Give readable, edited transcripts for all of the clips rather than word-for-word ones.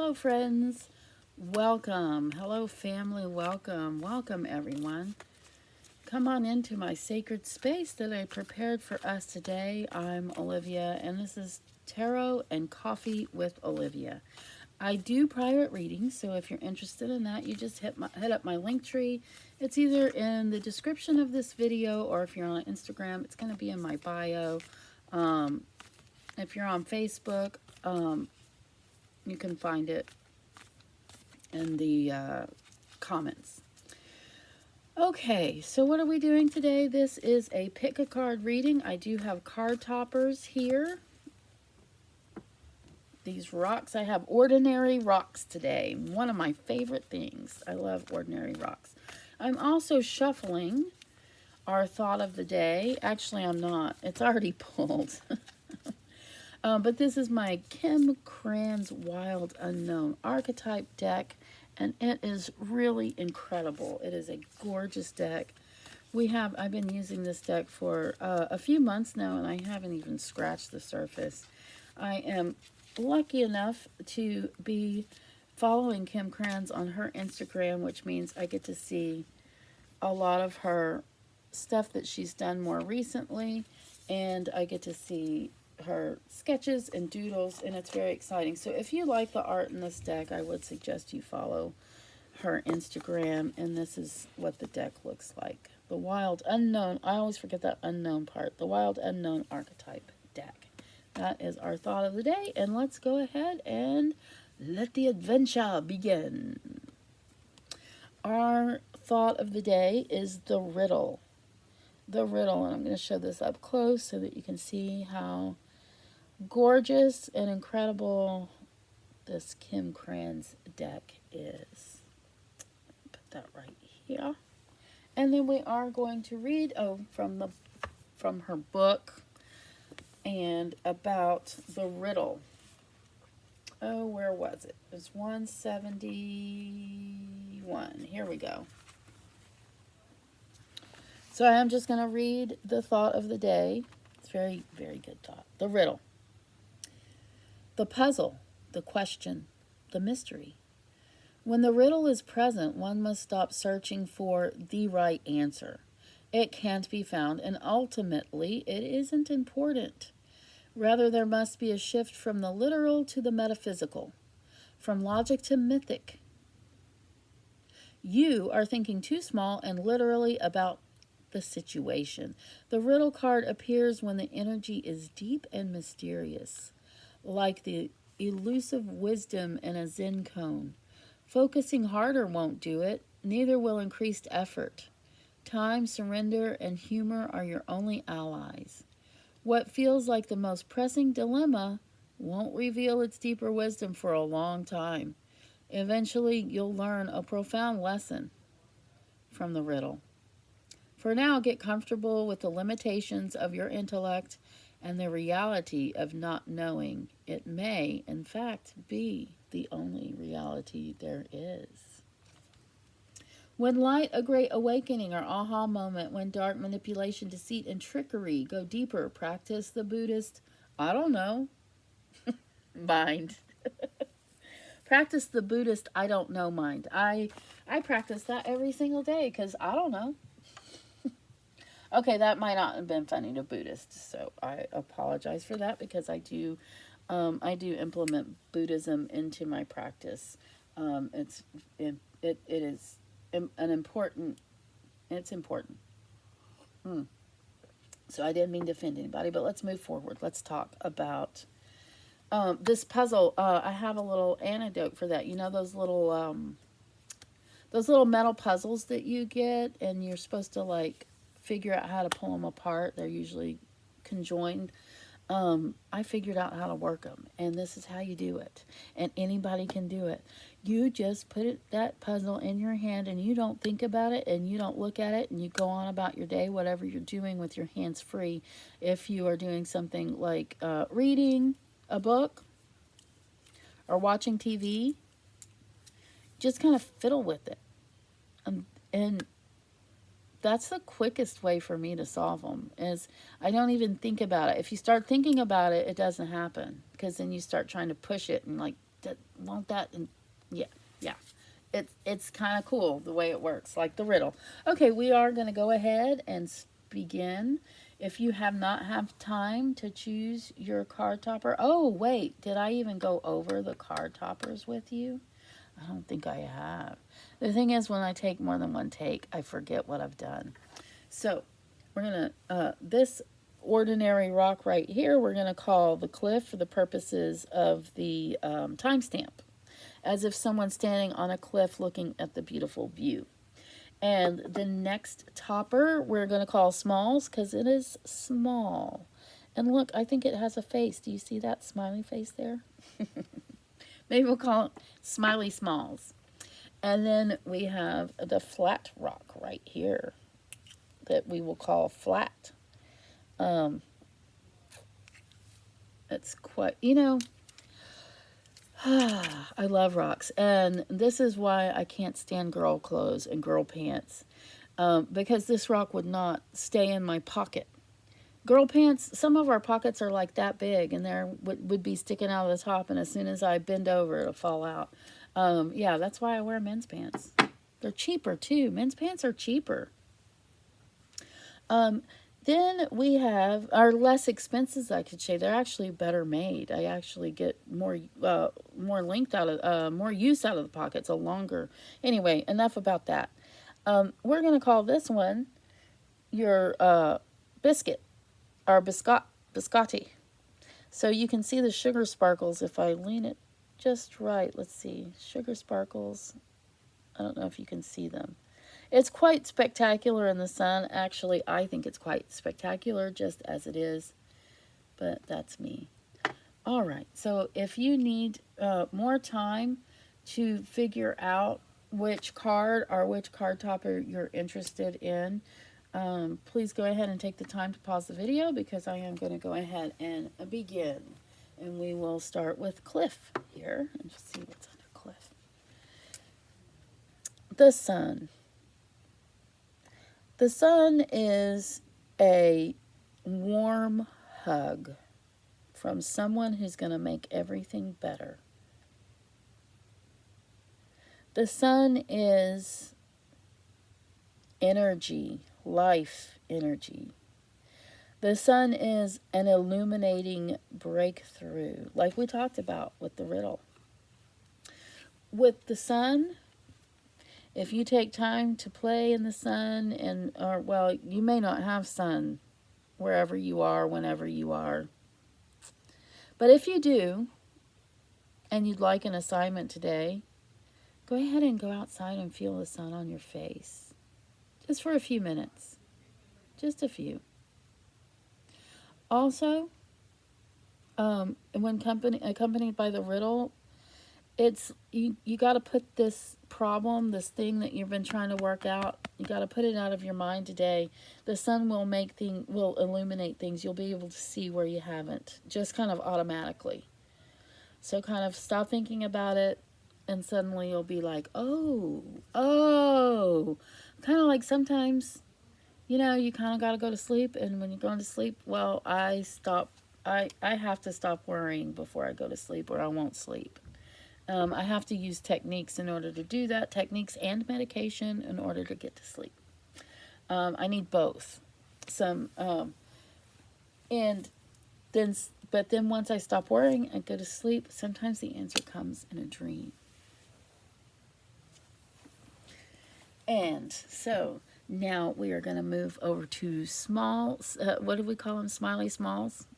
Hello, friends. Welcome. Hello, family. Welcome. Welcome, everyone. Come on into my sacred space that I prepared for us today. I'm Olivia, and this is Tarot and Coffee with Olivia. I do private readings, so if you're interested in that, you just hit up my link tree. It's either in the description of this video, or if you're on Instagram, it's going to be in my bio. If you're on Facebook, you can find it in the comments. Okay, so what are we doing today? This is a pick a card reading. I do have card toppers here. These rocks, I have ordinary rocks today. One of my favorite things. I love ordinary rocks. I'm also shuffling our thought of the day. Actually, I'm not. It's already pulled. But this is my Kim Cran's Wild Unknown Archetype deck, and it is really incredible. It is a gorgeous deck. I've been using this deck for a few months now, and I haven't even scratched the surface. I am lucky enough to be following Kim Cran's on her Instagram, which means I get to see a lot of her stuff that she's done more recently, and I get to see her sketches and doodles, and it's very exciting. So if you like the art in this deck, I would suggest you follow her Instagram, and this is what the deck looks like. The Wild Unknown, I always forget that unknown part, the Wild Unknown Archetype deck. That is our thought of the day, and let's go ahead and let the adventure begin. Our thought of the day is the riddle. The riddle, and I'm going to show this up close so that you can see how gorgeous and incredible this Kim Cran's deck is. Put that right here. And then we are going to read from her book and about the riddle. Oh, where was it? It was 171. Here we go. So I am just going to read the thought of the day. It's very, very good thought. The riddle. The puzzle, the question, the mystery. When the riddle is present, one must stop searching for the right answer. It can't be found, and ultimately, it isn't important. Rather, there must be a shift from the literal to the metaphysical, from logic to mythic. You are thinking too small and literally about the situation. The riddle card appears when the energy is deep and mysterious, like the elusive wisdom in a Zen cone. Focusing harder won't do it, neither will increased effort. Time, surrender, and humor are your only allies. What feels like the most pressing dilemma won't reveal its deeper wisdom for a long time. Eventually, you'll learn a profound lesson from the riddle. For now, get comfortable with the limitations of your intellect and the reality of not knowing. It may, in fact, be the only reality there is. When light, a great awakening or aha moment. When dark, manipulation, deceit, and trickery go deeper. Practice the Buddhist, I don't know, mind. Practice the Buddhist, I don't know mind. I practice that every single day because I don't know. Okay, that might not have been funny to Buddhists, so I apologize for that because I do implement Buddhism into my practice. It is an important. It's important. So I didn't mean to offend anybody, but let's move forward. Let's talk about this puzzle. I have a little anecdote for that. You know those little metal puzzles that you get, and you're supposed to like figure out how to pull them apart. They're usually conjoined. I figured out how to work them, and this is how you do it, and anybody can do it. You just put that puzzle in your hand, and you don't think about it, and you don't look at it, and you go on about your day, whatever you're doing with your hands free. If you are doing something like reading a book or watching TV, just kind of fiddle with it, and that's the quickest way for me to solve them, is I don't even think about it. If you start thinking about it, it doesn't happen, because then you start trying to push it and like won't that? And yeah, yeah. It's kind of cool the way it works, like the riddle. Okay, we are going to go ahead and begin. If you have not have time to choose your card topper. Oh, wait, did I even go over the card toppers with you? I don't think I have. The thing is, when I take more than one take, I forget what I've done. So, we're going to, this ordinary rock right here, we're going to call the cliff for the purposes of the timestamp, as if someone's standing on a cliff looking at the beautiful view. And the next topper we're going to call Smalls because it is small. And look, I think it has a face. Do you see that smiley face there? Maybe we'll call it Smiley Smalls. And then we have the flat rock right here that we will call Flat. It's quite, I love rocks, and this is why I can't stand girl clothes and girl pants, because this rock would not stay in my pocket. Girl pants, some of our pockets are like that big, and there would be sticking out of the top, and as soon as I bend over, it'll fall out. Yeah, that's why I wear men's pants. They're cheaper, too. Men's pants are cheaper. Then we have our less expenses, I could say. They're actually better made. I actually get more length out of, more use out of the pockets, a longer. Anyway, enough about that. We're going to call this one your biscuit, or biscotti. So you can see the sugar sparkles if I lean it just right. Let's see, sugar sparkles. I don't know if you can see them. It's quite spectacular in the sun. Actually, I think it's quite spectacular just as it is. But that's me. All right. So if you need more time to figure out which card or which card topper you're interested in, please go ahead and take the time to pause the video because I am going to go ahead and begin. And we will start with Cliff here and just see what's under Cliff. The sun. The sun is a warm hug from someone who's going to make everything better. The sun is energy, life energy. The sun is an illuminating breakthrough, like we talked about with the riddle. With the sun, if you take time to play in the sun, well, you may not have sun wherever you are, whenever you are. But if you do, and you'd like an assignment today, go ahead and go outside and feel the sun on your face. Just for a few minutes. Just a few. Also, when accompanied by the riddle, it's you got to put this problem, this thing that you've been trying to work out, you got to put it out of your mind today. The sun will illuminate things. You'll be able to see where you haven't, just kind of automatically. So kind of stop thinking about it, and suddenly you'll be like, oh. Kind of like sometimes, you kind of got to go to sleep, and when you're going to sleep, well, I have to stop worrying before I go to sleep, or I won't sleep. I have to use techniques in order to do that, techniques and medication in order to get to sleep. I need both. But then once I stop worrying and go to sleep, sometimes the answer comes in a dream. And so now we are going to move over to Smalls. What do we call them? Smiley Smalls?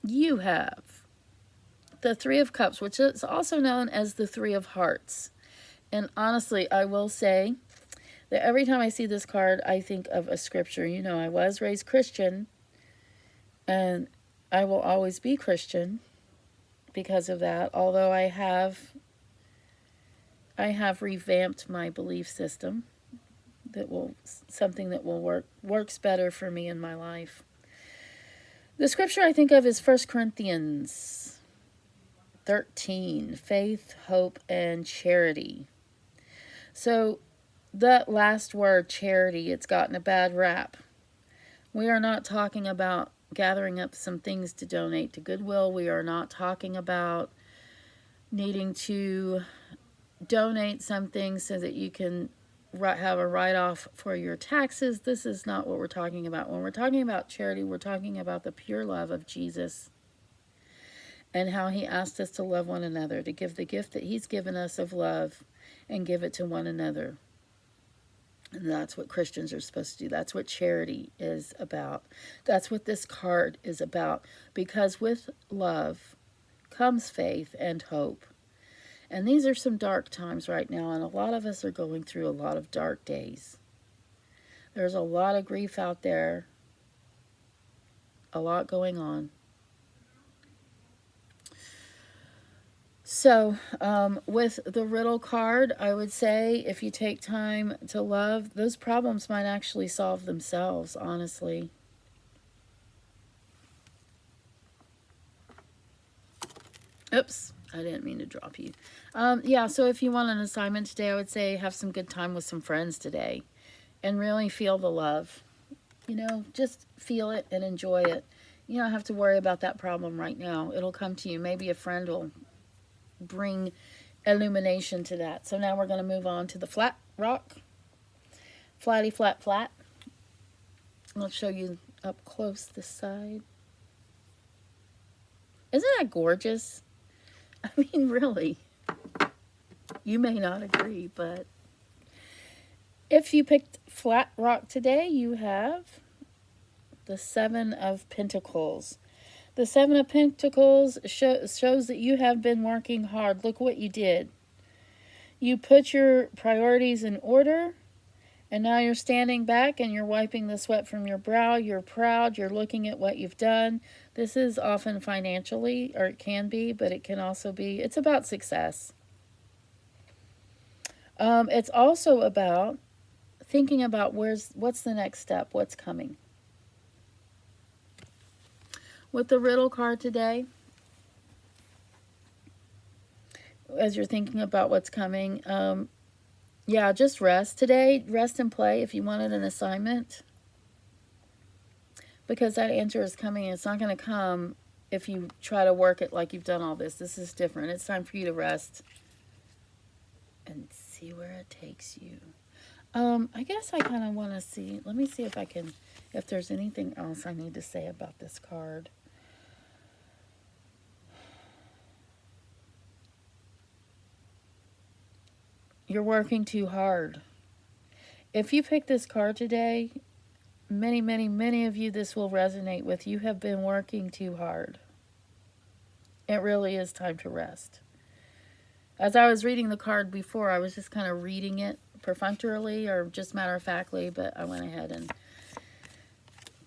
You have the Three of Cups, which is also known as the Three of Hearts. And honestly, I will say that every time I see this card, I think of a scripture. I was raised Christian, and I will always be Christian because of that, although I have revamped my belief system something that works better for me in my life. The scripture I think of is 1 Corinthians 13, faith, hope, and charity. So that last word, charity, it's gotten a bad rap. We are not talking about gathering up some things to donate to Goodwill. We are not talking about needing to donate something so that you can have a write-off for your taxes. This is not what we're talking about. When we're talking about charity, we're talking about the pure love of Jesus and how he asked us to love one another, to give the gift that he's given us of love and give it to one another. And that's what Christians are supposed to do. That's what charity is about. That's what this card is about. Because with love comes faith and hope. And these are some dark times right now, and a lot of us are going through a lot of dark days. There's a lot of grief out there, a lot going on. So, with the riddle card, I would say if you take time to love, those problems might actually solve themselves, honestly. Oops, I didn't mean to drop you. Yeah, so if you want an assignment today, I would say have some good time with some friends today and really feel the love. You know, just feel it and enjoy it. You don't have to worry about that problem right now. It'll come to you. Maybe a friend will bring illumination to that. So now we're going to move on to the flat rock. Flatty, flat, flat. I'll show you up close this side. Isn't that gorgeous? I mean, really. You may not agree, but if you picked flat rock today, you have the Seven of Pentacles. The Seven of Pentacles shows that you have been working hard. Look what you did. You put your priorities in order, and now you're standing back and you're wiping the sweat from your brow. You're proud. You're looking at what you've done. This is often financially, or it can be, but it can also be, it's about success. It's also about thinking about what's the next step, what's coming. With the riddle card today, as you're thinking about what's coming, yeah, just rest today. Rest and play if you wanted an assignment. Because that answer is coming, and it's not going to come if you try to work it like you've done all this. This is different. It's time for you to rest and see where it takes you. I guess I kind of want to see. Let me see if there's anything else I need to say about this card. You're working too hard. If you pick this card today, many, many, many of you, this will resonate with. You have been working too hard. It really is time to rest. As I was reading the card before, I was just kind of reading it perfunctorily or just matter-of-factly, but I went ahead and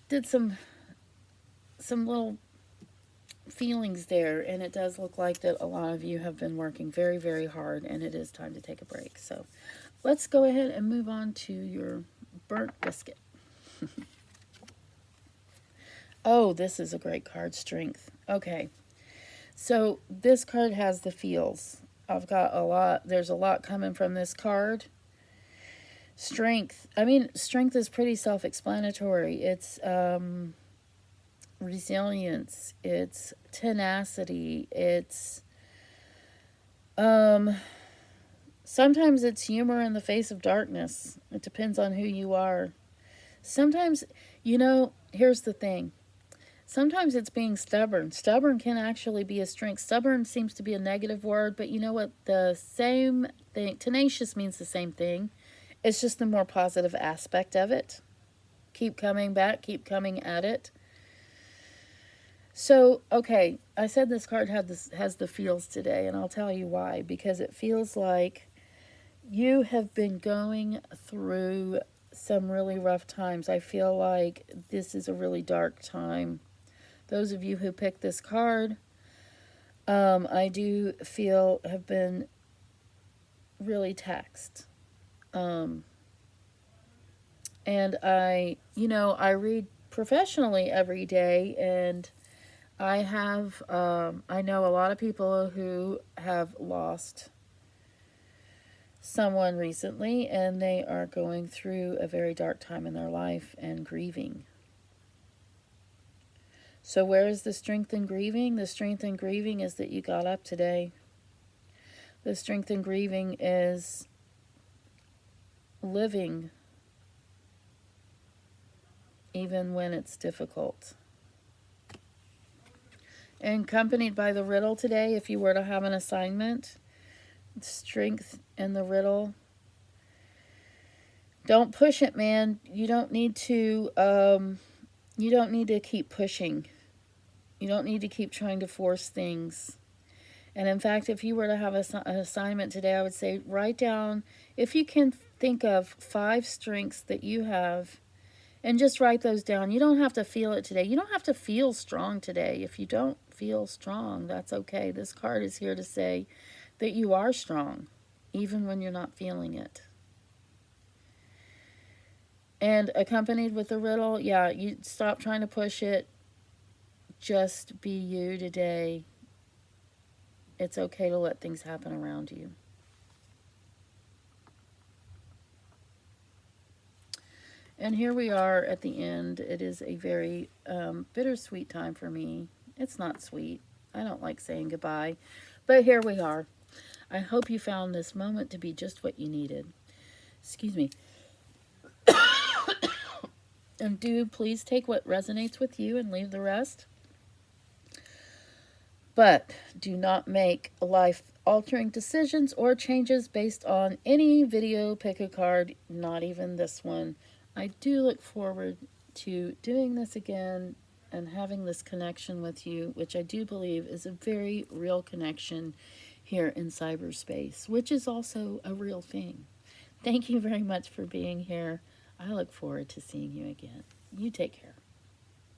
did some little feelings there, and it does look like that a lot of you have been working very, very hard, and it is time to take a break. So let's go ahead and move on to your burnt biscuit. Oh, this is a great card, Strength. Okay, so this card has the feels. I've got a lot. There's a lot coming from this card. Strength. I mean, strength is pretty self-explanatory. It's resilience. It's tenacity. It's sometimes it's humor in the face of darkness. It depends on who you are. Sometimes, you know, here's the thing. Sometimes it's being stubborn. Stubborn can actually be a strength. Stubborn seems to be a negative word, but you know what? The same thing. Tenacious means the same thing. It's just the more positive aspect of it. Keep coming back. Keep coming at it. So, okay, I said this card has the feels today, and I'll tell you why. Because it feels like you have been going through some really rough times. I feel like this is a really dark time. Those of you who picked this card, I do feel have been really taxed. And I read professionally every day, and I know a lot of people who have lost someone recently, and they are going through a very dark time in their life and grieving. So where is the strength in grieving? The strength in grieving is that you got up today. The strength in grieving is living even when it's difficult. And accompanied by the riddle today, if you were to have an assignment, strength in the riddle. Don't push it, man. You don't need to keep pushing. You don't need to keep trying to force things. And in fact, if you were to have an assignment today, I would say write down, if you can think of 5 strengths that you have, and just write those down. You don't have to feel it today. You don't have to feel strong today. If you don't feel strong, that's okay. This card is here to say that you are strong, even when you're not feeling it. And accompanied with the riddle, yeah, you stop trying to push it. Just be you today. It's okay to let things happen around you. And here we are at the end. It is a very bittersweet time for me. It's not sweet. I don't like saying goodbye. But here we are. I hope you found this moment to be just what you needed. Excuse me. And do please take what resonates with you and leave the rest. But do not make life-altering decisions or changes based on any video. Pick a card, not even this one. I do look forward to doing this again and having this connection with you, which I do believe is a very real connection here in cyberspace, which is also a real thing. Thank you very much for being here. I look forward to seeing you again. You take care.